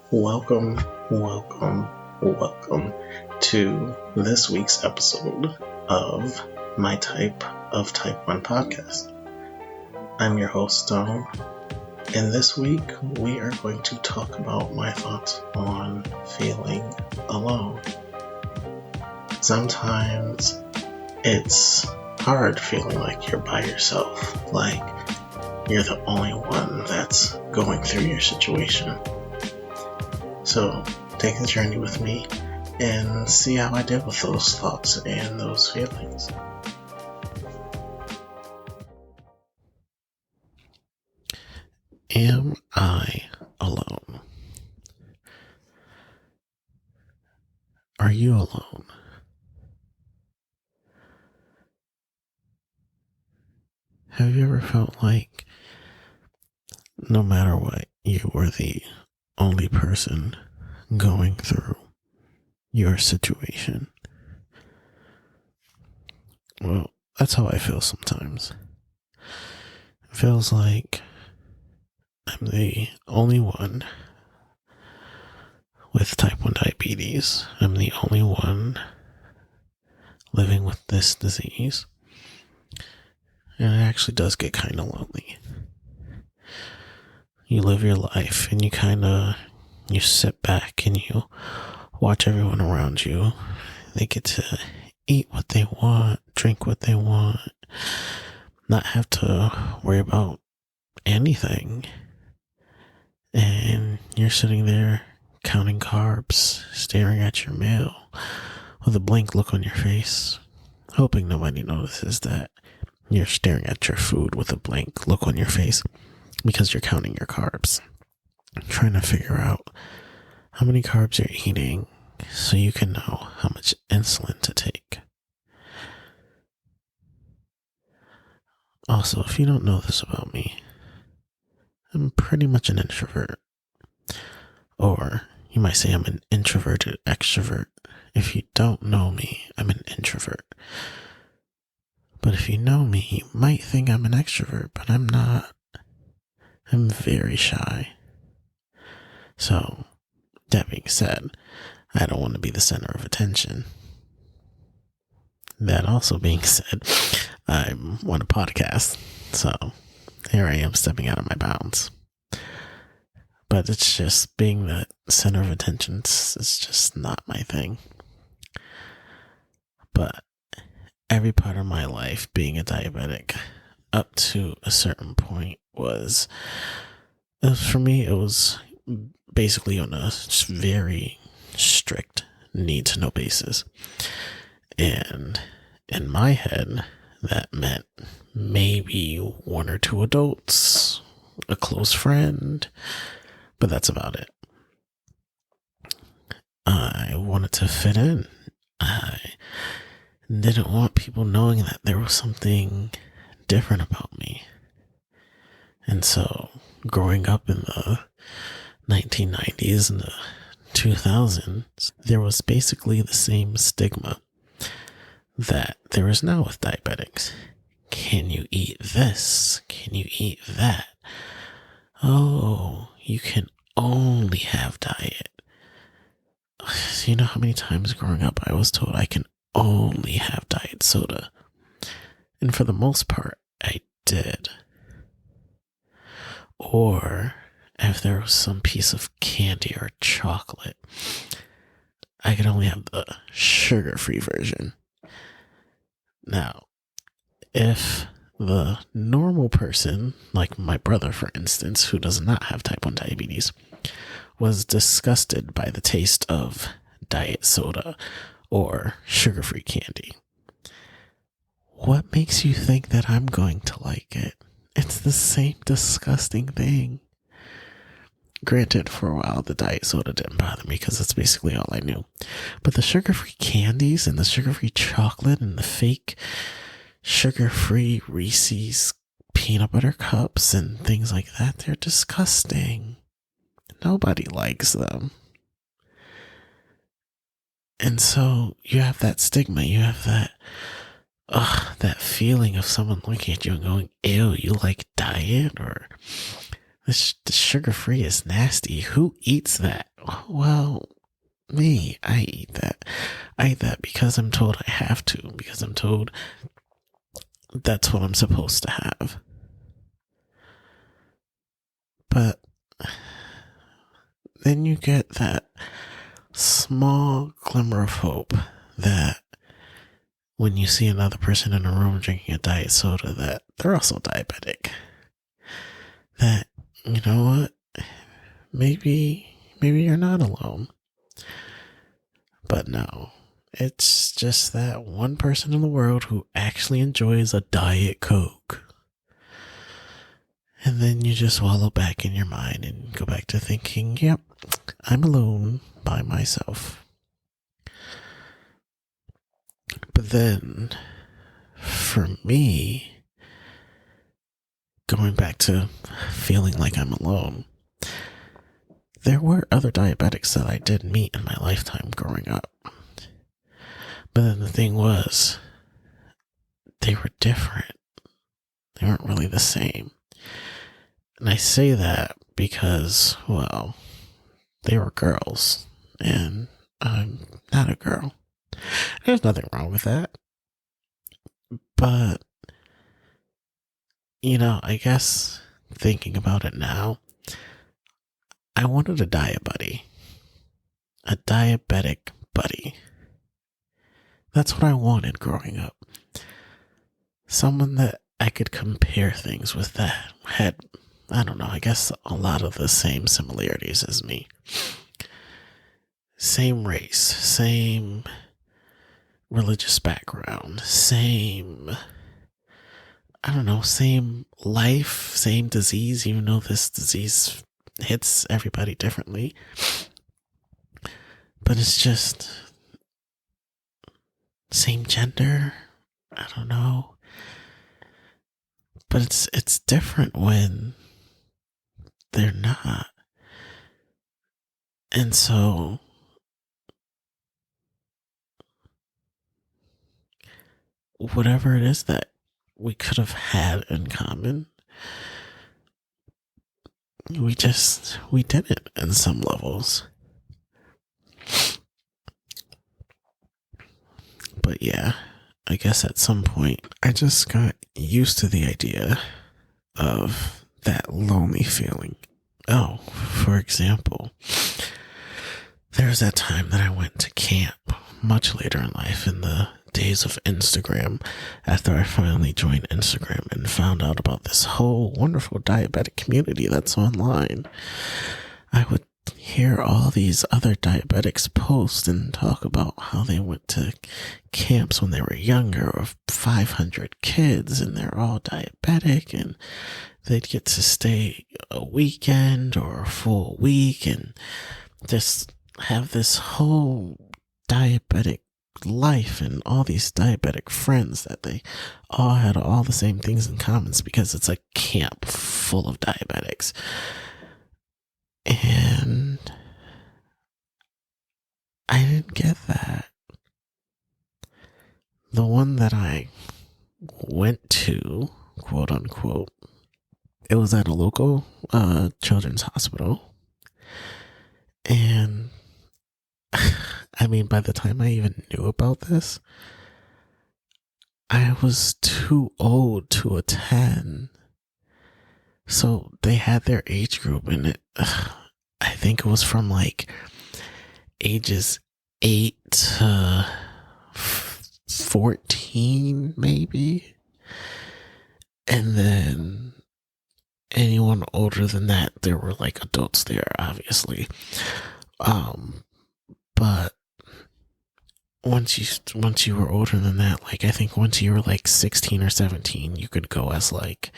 Welcome, welcome, welcome to this week's episode of my Type 1 podcast. I'm your host, Stone, and this week we are going to talk about my thoughts on feeling alone. Sometimes it's hard feeling like you're by yourself, like you're the only one that's going through your situation. So take the journey with me and see how I deal with those thoughts and those feelings. Am I alone? Are you alone? Have you ever felt like no matter what, you were the only person going through your situation? Well, that's how I feel sometimes. It feels like I'm the only one with type 1 diabetes. I'm the only one living with this disease. And it actually does get kind of lonely. You live your life and you sit back and you watch everyone around you. They get to eat what they want, drink what they want, not have to worry about anything. And you're sitting there counting carbs, staring at your meal with a blank look on your face, hoping nobody notices that you're staring at your food with a blank look on your face because you're counting your carbs, trying to figure out how many carbs you're eating so you can know how much insulin to take. Also, if you don't know this about me, I'm pretty much an introvert. Or you might say I'm an introverted extrovert. If you don't know me, I'm an introvert. But if you know me, you might think I'm an extrovert, but I'm not. I'm very shy. So, that being said, I don't want to be the center of attention. That also being said, I want a podcast. So, here I am stepping out of my bounds. But it's just being the center of attention. It's just not my thing. But every part of my life being a diabetic up to a certain point was basically on a very strict need to know basis. And in my head, that meant maybe one or two adults, a close friend, but that's about it. I wanted to fit in. I didn't want people knowing that there was something different about me. And so, growing up in the 1990s and the 2000s, there was basically the same stigma that there is now with diabetics. Can you eat this? Can you eat that? Oh, you can only have diet. You know how many times growing up I was told I can only have diet soda? And for the most part, I did. Or if there was some piece of candy or chocolate, I could only have the sugar-free version. Now, if the normal person, like my brother, for instance, who does not have type 1 diabetes, was disgusted by the taste of diet soda or sugar-free candy, what makes you think that I'm going to like it? It's the same disgusting thing. Granted, for a while, the diet soda didn't bother me because that's basically all I knew. But the sugar-free candies and the sugar-free chocolate and the fake sugar-free Reese's peanut butter cups and things like that, they're disgusting. Nobody likes them. And so you have that stigma, you have that feeling of someone looking at you and going, ew, you like diet? Or the sugar-free is nasty. Who eats that? Well, me, I eat that. I eat that because I'm told I have to, because I'm told that's what I'm supposed to have. But then you get that small glimmer of hope that when you see another person in a room drinking a diet soda, that they're also diabetic. That, you know what? Maybe you're not alone. But no, it's just that one person in the world who actually enjoys a Diet Coke. And then you just wallow back in your mind and go back to thinking, yep, I'm alone by myself. But then, for me, going back to feeling like I'm alone, there were other diabetics that I did meet in my lifetime growing up. But then the thing was, they were different. They weren't really the same. And I say that because, well, they were girls, and I'm not a girl. There's nothing wrong with that. But, I guess thinking about it now, I wanted a diet buddy. A diabetic buddy. That's what I wanted growing up. Someone that I could compare things with that had, I don't know, I guess a lot of the same similarities as me. Same race, same religious background, same life, same disease, even though this disease hits everybody differently. But it's just same gender. I don't know. But it's different when they're not. And so whatever it is that we could have had in common, we didn't in some levels. But yeah, I guess at some point I just got used to the idea of that lonely feeling. Oh, for example, there's that time that I went to camp much later in life, in the days of Instagram, after I finally joined Instagram and found out about this whole wonderful diabetic community that's online. I would hear all these other diabetics post and talk about how they went to camps when they were younger of 500 kids and they're all diabetic and they'd get to stay a weekend or a full week and just have this whole diabetic life and all these diabetic friends that they all had all the same things in common because it's a camp full of diabetics. And I didn't get that. The one that I went to, quote unquote, it was at a local children's hospital. And I mean, by the time I even knew about this, I was too old to attend. So they had their age group and I think it was from like ages 8 to 14 maybe. And then anyone older than that, there were like adults there, obviously. But once you were older than that, like I think once you were like 16 or 17, you could go as like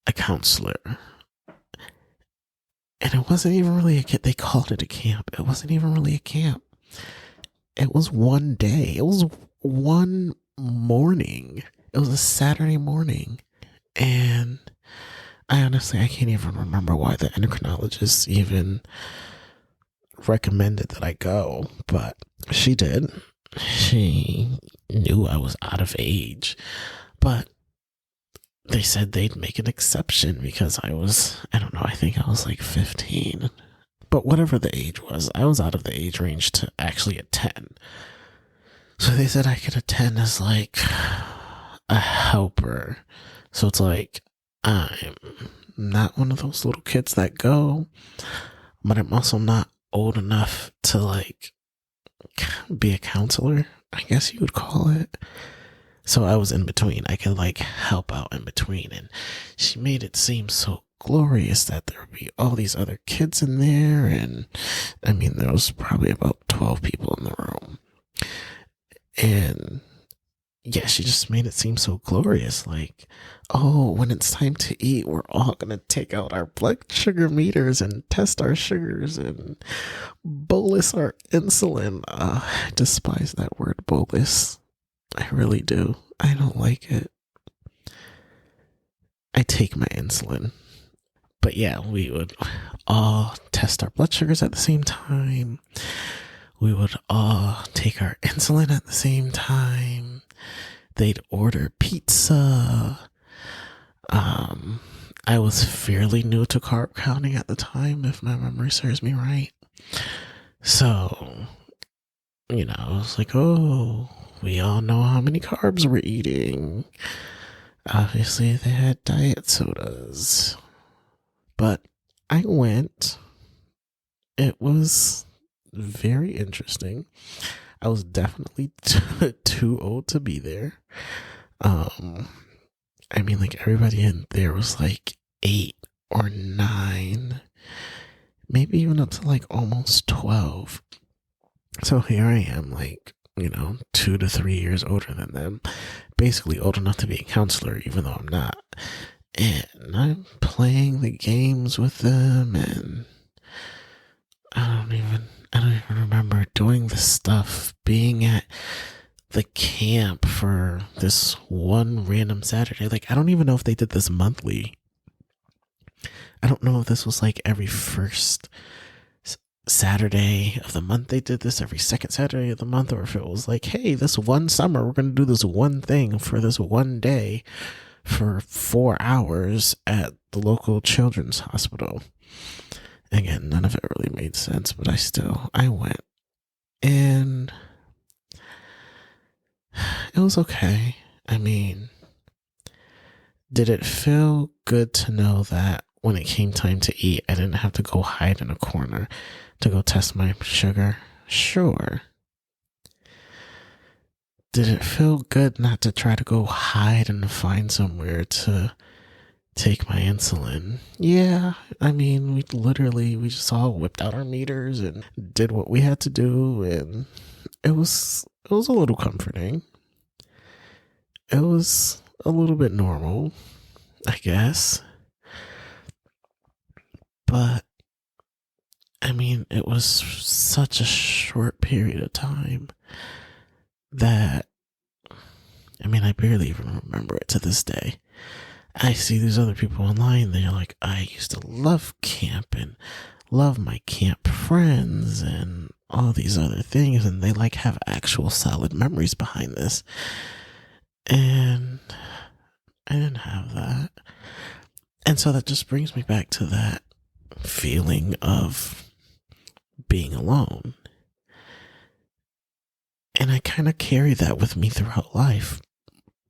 a counselor. And it wasn't even really they called it a camp. It wasn't even really a camp. It was one day. It was one morning. It was a Saturday morning. And I can't even remember why the endocrinologist even recommended that I go, but she did. She knew I was out of age, but they said they'd make an exception because I think I was like 15. But whatever the age was, I was out of the age range to actually attend. So they said I could attend as like a helper. So it's like, I'm not one of those little kids that go, but I'm also not old enough to like be a counselor, I guess you would call it. So I was in between. I could like help out in between. And she made it seem so glorious that there would be all these other kids in there. And I mean, there was probably about 12 people in the room. And yeah, she just made it seem so glorious. Like, oh, when it's time to eat, we're all going to take out our blood sugar meters and test our sugars and bolus our insulin. I despise that word, bolus. I really do. I don't like it. I take my insulin. But yeah, we would all test our blood sugars at the same time. We would all take our insulin at the same time. They'd order pizza. I was fairly new to carb counting at the time, if my memory serves me right. So, you know, I was like, oh, we all know how many carbs we're eating. Obviously, they had diet sodas. But I went. It was very interesting. I was definitely too old to be there. I mean, like, everybody in there was like 8 or 9, maybe even up to like almost 12. So here I am, like, you know, 2 to 3 years older than them, basically old enough to be a counselor, even though I'm not. And I'm playing the games with them, and I don't even remember doing this stuff, being at the camp for this one random Saturday. Like, I don't even know if they did this monthly. I don't know if this was like every first Saturday of the month they did this, every second Saturday of the month, or if it was like, hey, this one summer we're going to do this one thing for this one day for 4 hours at the local children's hospital. Again, none of it really made sense, but I went. And it was okay. I mean, did it feel good to know that when it came time to eat, I didn't have to go hide in a corner to go test my sugar? Sure. Did it feel good not to try to go hide and find somewhere to take my insulin? Yeah, I mean, we just all whipped out our meters and did what we had to do, and it was a little comforting. It was a little bit normal, I guess. But I mean, it was such a short period of time that, I mean, I barely even remember it to this day. I see these other people online, they're like, I used to love camp and love my camp friends and all these other things, and they like have actual solid memories behind this. And I didn't have that. And so that just brings me back to that feeling of being alone. And I kind of carried that with me throughout life,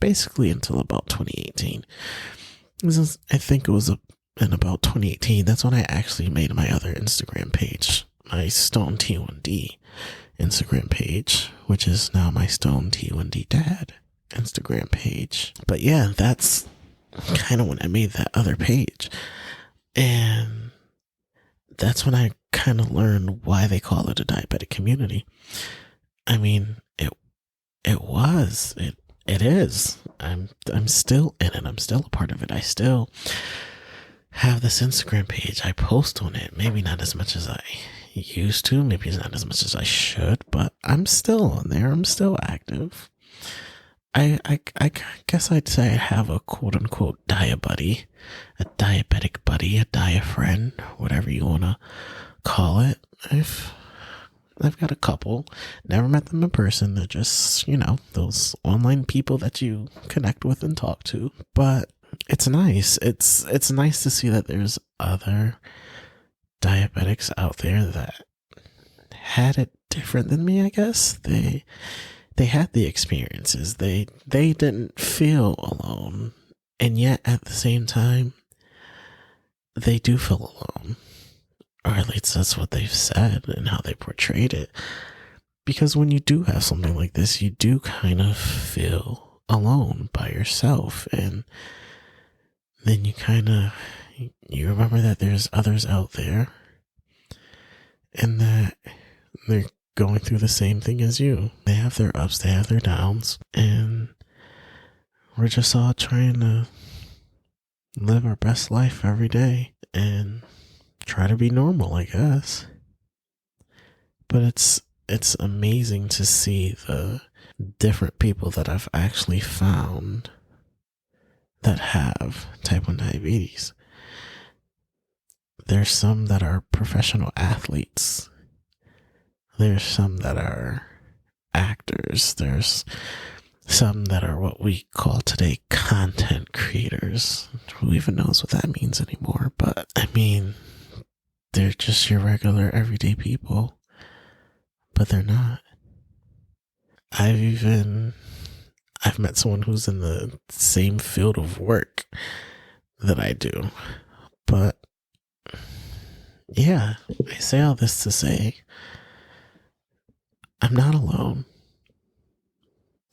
basically until about 2018. I think it was in about 2018, that's when I actually made my other Instagram page, my Stone T1D Instagram page, which is now my Stone T1D Dad Instagram page. But yeah, that's kind of when I made that other page. And that's when I kind of learned why they call it a diabetic community. I mean, it is. I'm still in it. I'm still a part of it. I still have this Instagram page. I post on it. Maybe not as much as I used to. Maybe it's not as much as I should, but I'm still on there. I'm still active. I guess I'd say I have a quote unquote buddy, a diabetic buddy, a diet friend, whatever you want to call it. I've got a couple. Never met them in person. They're just, you know, those online people that you connect with and talk to. But it's nice. It's nice to see that there's other diabetics out there that had it different than me, I guess. They had the experiences. They didn't feel alone. And yet at the same time, they do feel alone. Or at least that's what they've said and how they portrayed it. Because when you do have something like this, you do kind of feel alone by yourself. And then you remember that there's others out there and that they're going through the same thing as you. They have their ups, they have their downs, and we're just all trying to live our best life every day and try to be normal, I guess. But it's amazing to see the different people that I've actually found that have type 1 diabetes. There's some that are professional athletes. There's some that are actors. There's some that are what we call today content creators. Who even knows what that means anymore? But I mean, they're just your regular everyday people, but they're not. I've met someone who's in the same field of work that I do. But yeah, I say all this to say I'm not alone.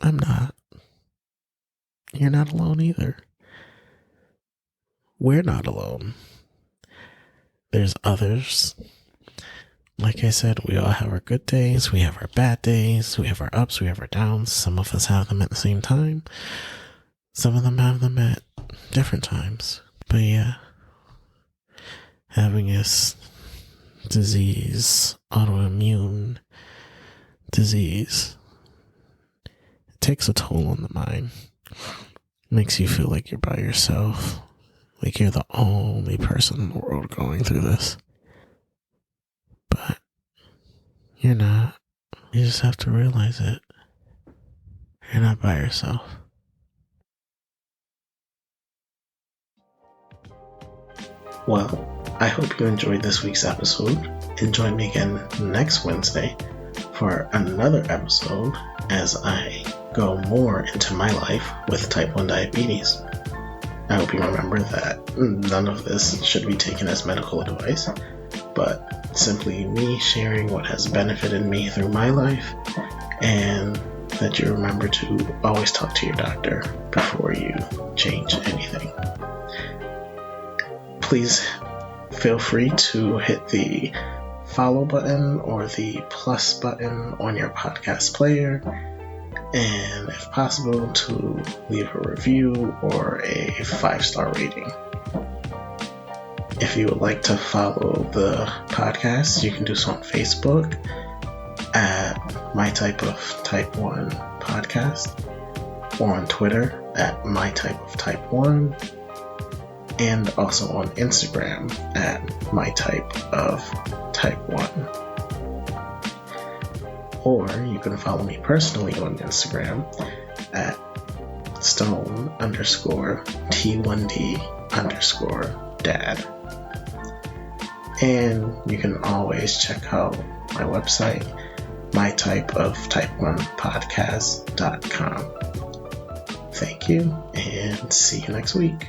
I'm not. You're not alone either. We're not alone. There's others. Like I said, we all have our good days, we have our bad days, we have our ups, we have our downs. Some of us have them at the same time. Some of them have them at different times. But yeah, having this disease, autoimmune disease, it takes a toll on the mind. It makes you feel like you're by yourself, like you're the only person in the world going through this. But you're not. You just have to realize it. You're not by yourself. Well, I hope you enjoyed this week's episode, and join me again next Wednesday for another episode as I go more into my life with type 1 diabetes. I hope you remember that none of this should be taken as medical advice, but simply me sharing what has benefited me through my life, and that you remember to always talk to your doctor before you change anything. Please feel free to hit the follow button or the plus button on your podcast player, and if possible to leave a review or a 5-star rating. If you would like to follow the podcast, you can do so on Facebook at My Type of Type 1 Podcast, or on Twitter at My Type of Type 1, and also on Instagram at My Type of Type 1. Or you can follow me personally on Instagram at stone_T1D_dad. And you can always check out my website, mytypeoftype1podcast.com. Thank you, and see you next week.